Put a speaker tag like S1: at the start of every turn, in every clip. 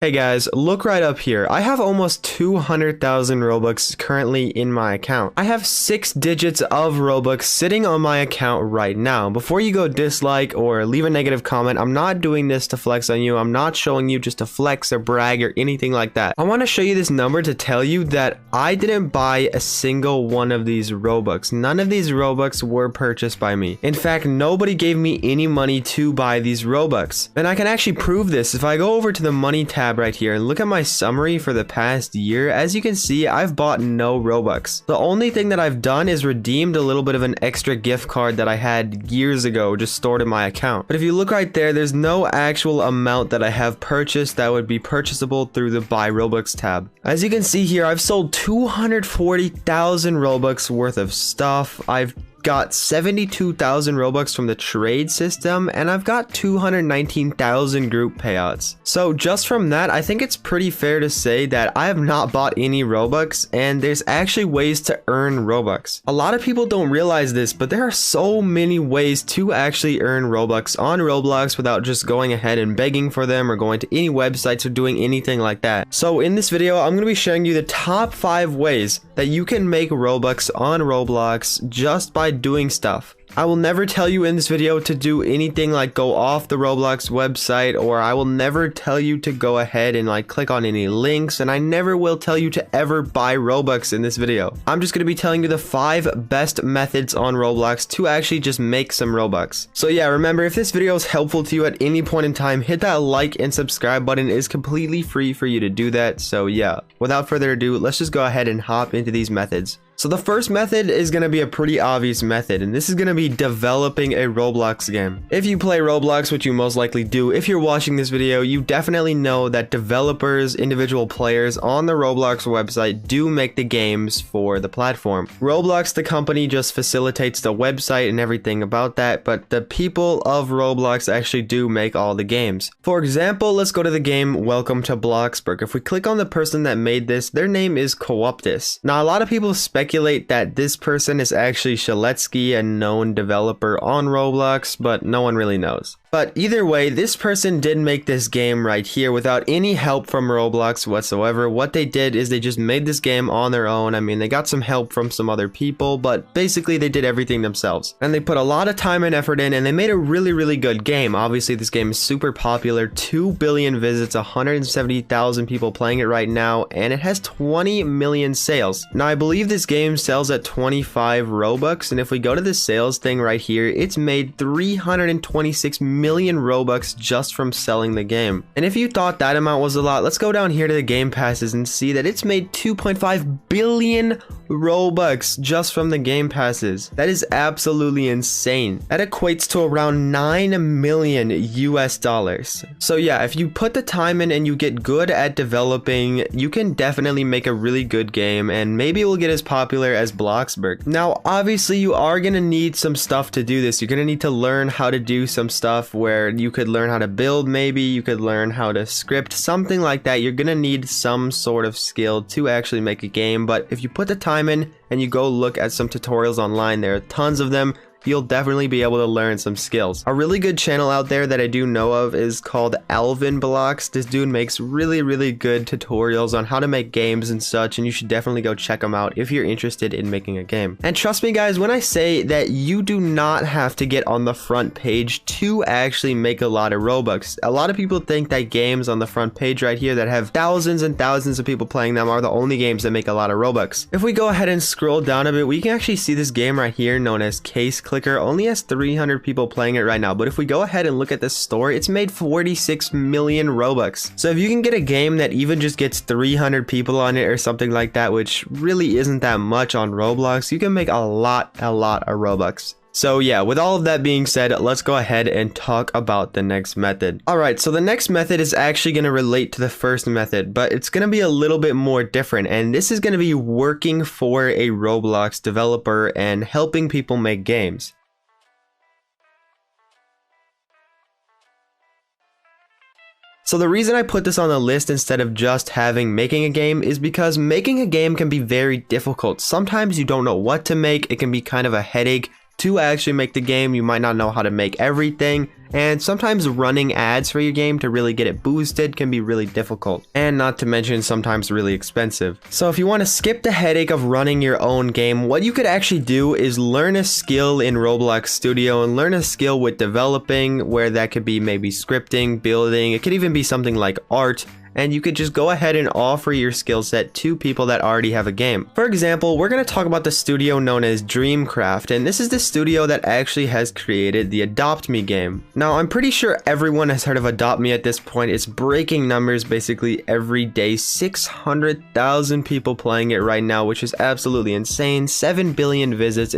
S1: Hey guys, look right up here. I have almost 200,000 Robux currently in my account. I have 6 digits of Robux sitting on my account right now. Before you go dislike or leave a negative comment, I'm not doing this to flex on you. I'm not showing you just to flex or brag or anything like that. I want to show you this number to tell you that I didn't buy a single one of these Robux. None of these Robux were purchased by me. In fact, nobody gave me any money to buy these Robux. And I can actually prove this. If I go over to the money tab right here and look at my summary for the past year, as you can see, I've bought no Robux. The only thing that I've done is redeemed a little bit of an extra gift card that I had years ago just stored in my account. But if you look right there, there's no actual amount that I have purchased that would be purchasable through the buy Robux tab. As you can see here, I've sold 240,000 Robux worth of stuff. I've got 72,000 Robux from the trade system, and I've got 219,000 group payouts. So just from that, I think it's pretty fair to say that I have not bought any Robux, and there's actually ways to earn Robux. A lot of people don't realize this, but there are so many ways to actually earn Robux on Roblox without just going ahead and begging for them or going to any websites or doing anything like that. So in this video, I'm going to be showing you the top 5 ways that you can make Robux on Roblox just by doing stuff. I will never tell you in this video to do anything like go off the Roblox website, or I will never tell you to go ahead and like click on any links, and I never will tell you to ever buy Robux in this video. I'm just going to be telling you the 5 best methods on Roblox to actually just make some Robux. So yeah, remember, if this video is helpful to you at any point in time, hit that like and subscribe button. It is completely free for you to do that. So yeah, without further ado, let's just go ahead and hop into these methods. So the first method is going to be a pretty obvious method, and this is going to be developing a Roblox game. If you play Roblox, which you most likely do, if you're watching this video, you definitely know that developers, individual players on the Roblox website do make the games for the platform. Roblox, the company, just facilitates the website and everything about that, but the people of Roblox actually do make all the games. For example, let's go to the game Welcome to Bloxburg. If we click on the person that made this, their name is Co-optus. Now, a lot of people speculate that this person is actually Shaletsky, a known developer on Roblox, but no one really knows. But either way, this person did make this game right here without any help from Roblox whatsoever. What they did is they just made this game on their own. I mean, they got some help from some other people, but basically they did everything themselves. And they put a lot of time and effort in, and they made a really good game. Obviously, this game is super popular, 2 billion visits, 170,000 people playing it right now, and it has 20 million sales. Now, I believe this game sells at 25 Robux, and if we go to the sales thing right here, it's made 326 million Robux just from selling the game. And if you thought that amount was a lot, let's go down here to the game passes and see that it's made 2.5 billion Robux just from the game passes. That is absolutely insane. That equates to around 9 million US dollars. So yeah, if you put the time in and you get good at developing, you can definitely make a really good game, and maybe it will get as popular as Bloxburg. Now, obviously, you are going to need some stuff to do this. You're going to need to learn how to do some stuff where you could learn how to build, maybe you could learn how to script, something like that. You're going to need some sort of skill to actually make a game, but if you put the time in and you go look at some tutorials online, there are tons of them. You'll definitely be able to learn some skills. A really good channel out there that I do know of is called Alvin Blocks. This dude makes really good tutorials on how to make games and such, and you should definitely go check him out if you're interested in making a game. And trust me guys, when I say that you do not have to get on the front page to actually make a lot of Robux. A lot of people think that games on the front page right here that have thousands and thousands of people playing them are the only games that make a lot of Robux. If we go ahead and scroll down a bit, we can actually see this game right here known as Case Clicker only has 300 people playing it right now, but if we go ahead and look at the store, it's made 46 million Robux. So if you can get a game that even just gets 300 people on it or something like that, which really isn't that much on Roblox, you can make a lot of Robux. So yeah, with all of that being said, let's go ahead and talk about the next method. Alright, so the next method is actually going to relate to the first method, but it's going to be a little bit more different, and this is going to be working for a Roblox developer and helping people make games. So the reason I put this on the list instead of just making a game is because making a game can be very difficult. Sometimes you don't know what to make. It can be kind of a headache. to actually make the game. You might not know how to make everything, and sometimes running ads for your game to really get it boosted can be really difficult, and not to mention sometimes really expensive. So if you want to skip the headache of running your own game, what you could actually do is learn a skill in Roblox Studio and learn a skill with developing, where that could be maybe scripting, building, it could even be something like art. And you could just go ahead and offer your skill set to people that already have a game. For example, we're going to talk about the studio known as Dreamcraft, and this is the studio that actually has created the Adopt Me game. Now, I'm pretty sure everyone has heard of Adopt Me at this point. It's breaking numbers basically every day. 600,000 people playing it right now, which is absolutely insane. 7 billion visits.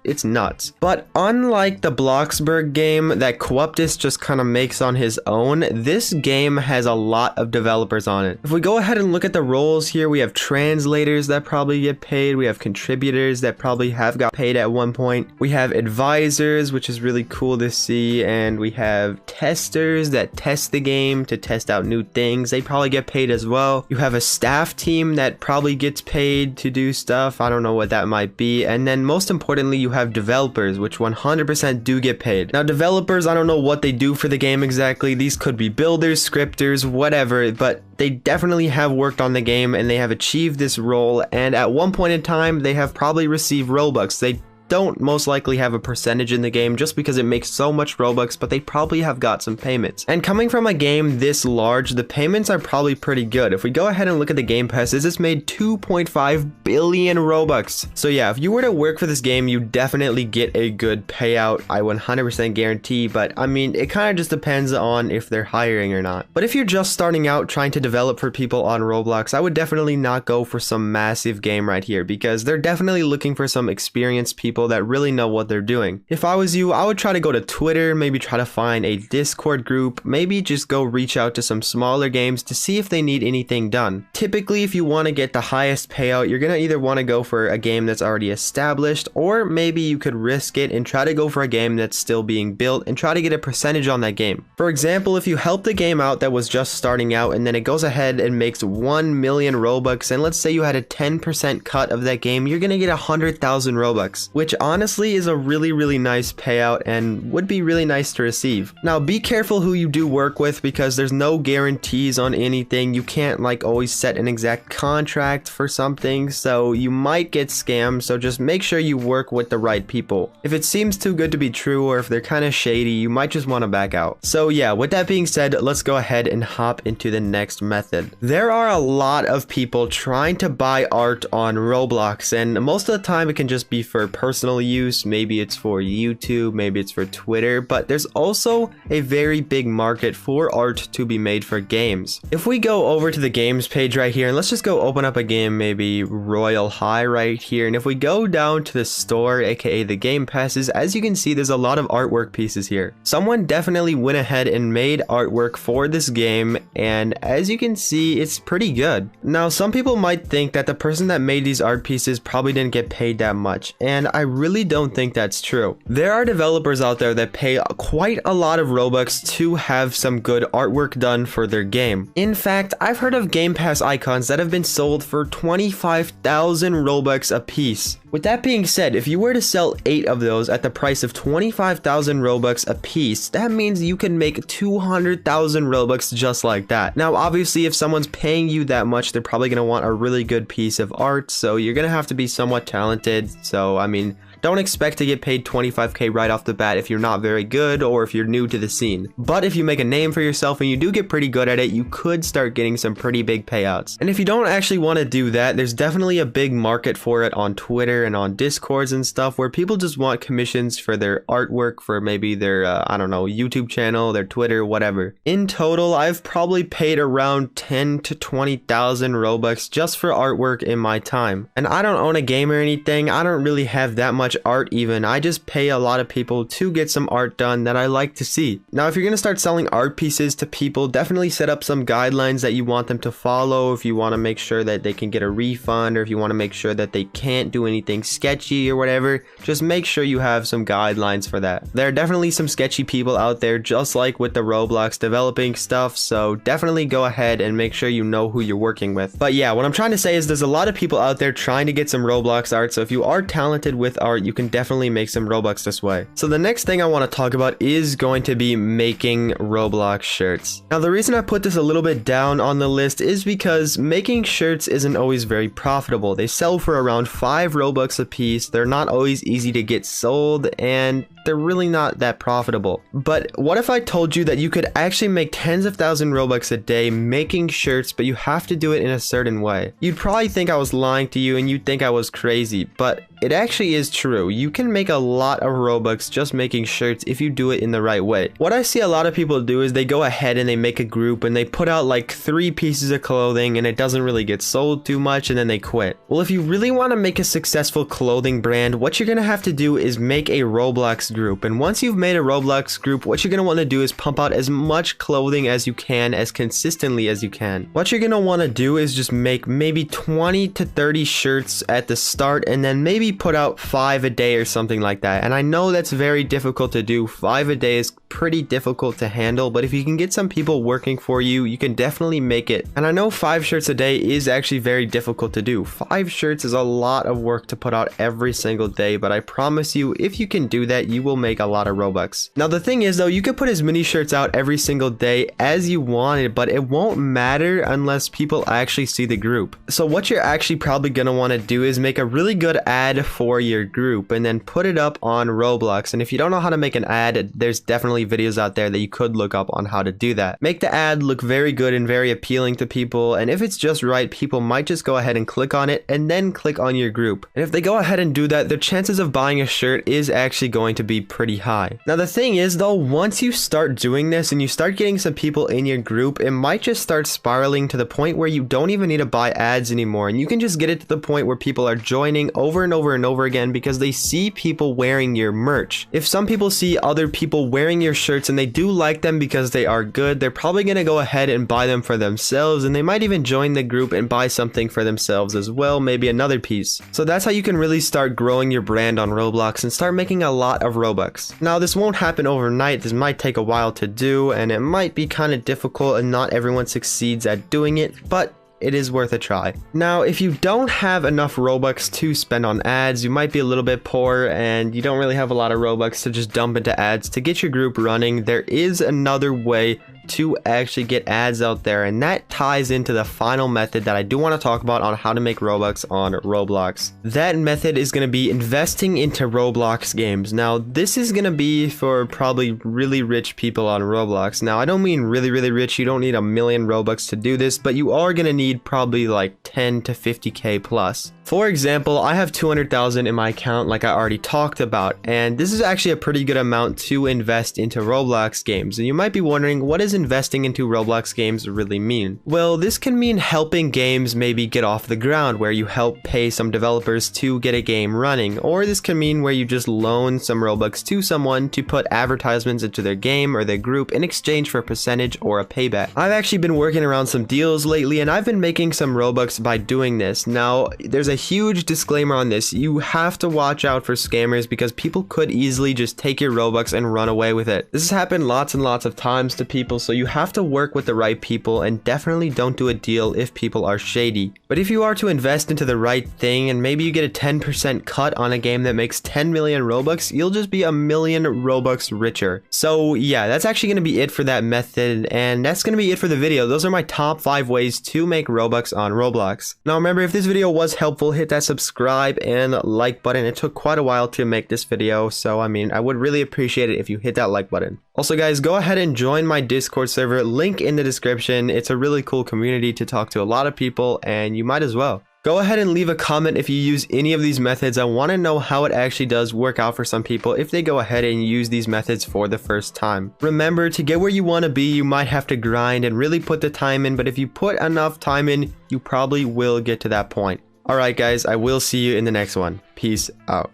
S1: It's nuts. But unlike the Bloxburg game that Cooptus just kind of makes on his own, this game has a lot of developers on it. If we go ahead and look at the roles here, we have translators that probably get paid. We have contributors that probably have got paid at one point. We have advisors, which is really cool to see. And we have testers that test the game to test out new things. They probably get paid as well. You have a staff team that probably gets paid to do stuff. I don't know what that might be. And then most importantly, you have developers, which 100% do get paid. Now, developers, I don't know what they do for the game exactly. These could be builders, scripters, whatever, but they definitely have worked on the game and they have achieved this role, and at one point in time they have probably received Robux. They don't most likely have a percentage in the game just because it makes so much Robux, but they probably have got some payments. And coming from a game this large, the payments are probably pretty good. If we go ahead and look at the Game Pass, this has made 2.5 billion Robux. So yeah, if you were to work for this game, you definitely get a good payout, I 100% guarantee, but I mean, it kind of just depends on if they're hiring or not. But if you're just starting out trying to develop for people on Roblox, I would definitely not go for some massive game right here, because they're definitely looking for some experienced people that really know what they're doing. If I was you, I would try to go to Twitter, maybe try to find a Discord group, maybe just go reach out to some smaller games to see if they need anything done. Typically, if you want to get the highest payout, you're gonna either want to go for a game that's already established, or maybe you could risk it and try to go for a game that's still being built and try to get a percentage on that game. For example, if you help the game out that was just starting out and then it goes ahead and makes 1 million Robux, and let's say you had a 10% cut of that game, you're gonna get 100,000 Robux, which honestly is a really nice payout and would be really nice to receive. Now, be careful who you do work with, because there's no guarantees on anything. You can't like always set an exact contract for something, so you might get scammed. So just make sure you work with the right people. If it seems too good to be true, or if they're kind of shady, you might just want to back out. So yeah, with that being said, let's go ahead and hop into the next method. There are a lot of people trying to buy art on Roblox, and most of the time it can just be for personal use, maybe it's for YouTube, maybe it's for Twitter, but there's also a very big market for art to be made for games. If we go over to the games page right here, and let's just go open up a game, maybe Royal High right here, and if we go down to the store, aka the Game Passes, as you can see, there's a lot of artwork pieces here. Someone definitely went ahead and made artwork for this game, and as you can see, it's pretty good. Now, some people might think that the person that made these art pieces probably didn't get paid that much, and I really don't think that's true. There are developers out there that pay quite a lot of Robux to have some good artwork done for their game. In fact, I've heard of Game Pass icons that have been sold for 25,000 Robux a piece. With that being said, if you were to sell 8 of those at the price of 25,000 Robux a piece, that means you can make 200,000 Robux just like that. Now, obviously, if someone's paying you that much, they're probably going to want a really good piece of art, so you're going to have to be somewhat talented. So, I mean, don't expect to get paid 25k right off the bat if you're not very good or if you're new to the scene. But if you make a name for yourself and you do get pretty good at it, you could start getting some pretty big payouts. And if you don't actually want to do that, there's definitely a big market for it on Twitter and on Discords and stuff, where people just want commissions for their artwork for maybe their, I don't know, YouTube channel, their Twitter, whatever. In total, I've probably paid around 10 to 20,000 Robux just for artwork in my time. And I don't own a game or anything. I don't really have that much art even. I just pay a lot of people to get some art done that I like to see. Now, if you're gonna start selling art pieces to people, definitely set up some guidelines that you want them to follow. If you want to make sure that they can get a refund, or if you want to make sure that they can't do anything sketchy or whatever, just make sure you have some guidelines for that. There are definitely some sketchy people out there, just like with the Roblox developing stuff, so definitely go ahead and make sure you know who you're working with. But yeah, what I'm trying to say is there's a lot of people out there trying to get some Roblox art, so if you are talented with art, you can definitely make some Robux this way. So the next thing I want to talk about is going to be making Roblox shirts. Now the reason I put this a little bit down on the list is because making shirts isn't always very profitable. They sell for around 5 Robux a piece. They're not always easy to get sold, and they're really not that profitable. But what if I told you that you could actually make tens of thousands Robux a day making shirts, but you have to do it in a certain way? You'd probably think I was lying to you and you'd think I was crazy, but it actually is true. You can make a lot of Robux just making shirts if you do it in the right way. What I see a lot of people do is they go ahead and they make a group and they put out like 3 pieces of clothing and it doesn't really get sold too much and then they quit. Well, if you really want to make a successful clothing brand, what you're going to have to do is make a Roblox group. And once you've made a Roblox group, what you're going to want to do is pump out as much clothing as you can, as consistently as you can. What you're going to want to do is just make maybe 20 to 30 shirts at the start and then maybe put out 5 a day or something like that. And I know that's very difficult to do. 5 a day is pretty difficult to handle, but if you can get some people working for you, you can definitely make it. And I know 5 shirts a day is actually very difficult to do. 5 shirts is a lot of work to put out every single day, but I promise you, if you can do that, you will make a lot of Robux. Now the thing is though, you can put as many shirts out every single day as you wanted, but it won't matter unless people actually see the group. So what you're actually probably gonna want to do is make a really good ad for your group and then put it up on Roblox. And if you don't know how to make an ad, there's definitely videos out there that you could look up on how to do that. Make the ad look very good and very appealing to people, and if it's just right, people might just go ahead and click on it and then click on your group. And if they go ahead and do that, the chances of buying a shirt is actually going to be pretty high. Now the thing is though, once you start doing this and you start getting some people in your group, it might just start spiraling to the point where you don't even need to buy ads anymore, and you can just get it to the point where people are joining over and over and over again because they see people wearing your merch. If some people see other people wearing your shirts and they do like them because they are good, they're probably going to go ahead and buy them for themselves, and they might even join the group and buy something for themselves as well, maybe another piece. So that's how you can really start growing your brand on Roblox and start making a lot of Robux. Now this won't happen overnight. This might take a while to do, and it might be kind of difficult and not everyone succeeds at doing it, but it is worth a try. Now, if you don't have enough Robux to spend on ads, you might be a little bit poor and you don't really have a lot of Robux to just dump into ads to get your group running, there is another way to actually get ads out there, and that ties into the final method that I do want to talk about on how to make Robux on Roblox. That method is going to be investing into Roblox games. Now this is going to be for probably really rich people on Roblox. Now I don't mean really rich, you don't need 1 million Robux to do this, but you are going to need probably like 10 to 50k plus. For example, I have 200,000 in my account like I already talked about, and this is actually a pretty good amount to invest into Roblox games. And you might be wondering, what does investing into Roblox games really mean? Well, this can mean helping games maybe get off the ground, where you help pay some developers to get a game running, or this can mean where you just loan some Robux to someone to put advertisements into their game or their group in exchange for a percentage or a payback. I've actually been working around some deals lately, and I've been making some Robux by doing this. Now, there's a huge disclaimer on this. You have to watch out for scammers because people could easily just take your Robux and run away with it. This has happened lots and lots of times to people, so you have to work with the right people, and definitely don't do a deal if people are shady. But if you are to invest into the right thing and maybe you get a 10% cut on a game that makes 10 million Robux, you'll just be 1 million Robux richer. So yeah, that's actually going to be it for that method, and that's going to be it for the video. Those are my top 5 ways to make Robux on Roblox. Now remember, if this video was helpful, hit that subscribe and like button. It took quite a while to make this video, so I mean, I would really appreciate it if you hit that like button. Also guys, go ahead and join my Discord server, link in the description. It's a really cool community to talk to a lot of people, and you might as well. Go ahead and leave a comment if you use any of these methods. I want to know how it actually does work out for some people if they go ahead and use these methods for the first time. Remember, to get where you want to be, you might have to grind and really put the time in, but if you put enough time in, you probably will get to that point. Alright guys, I will see you in the next one. Peace out.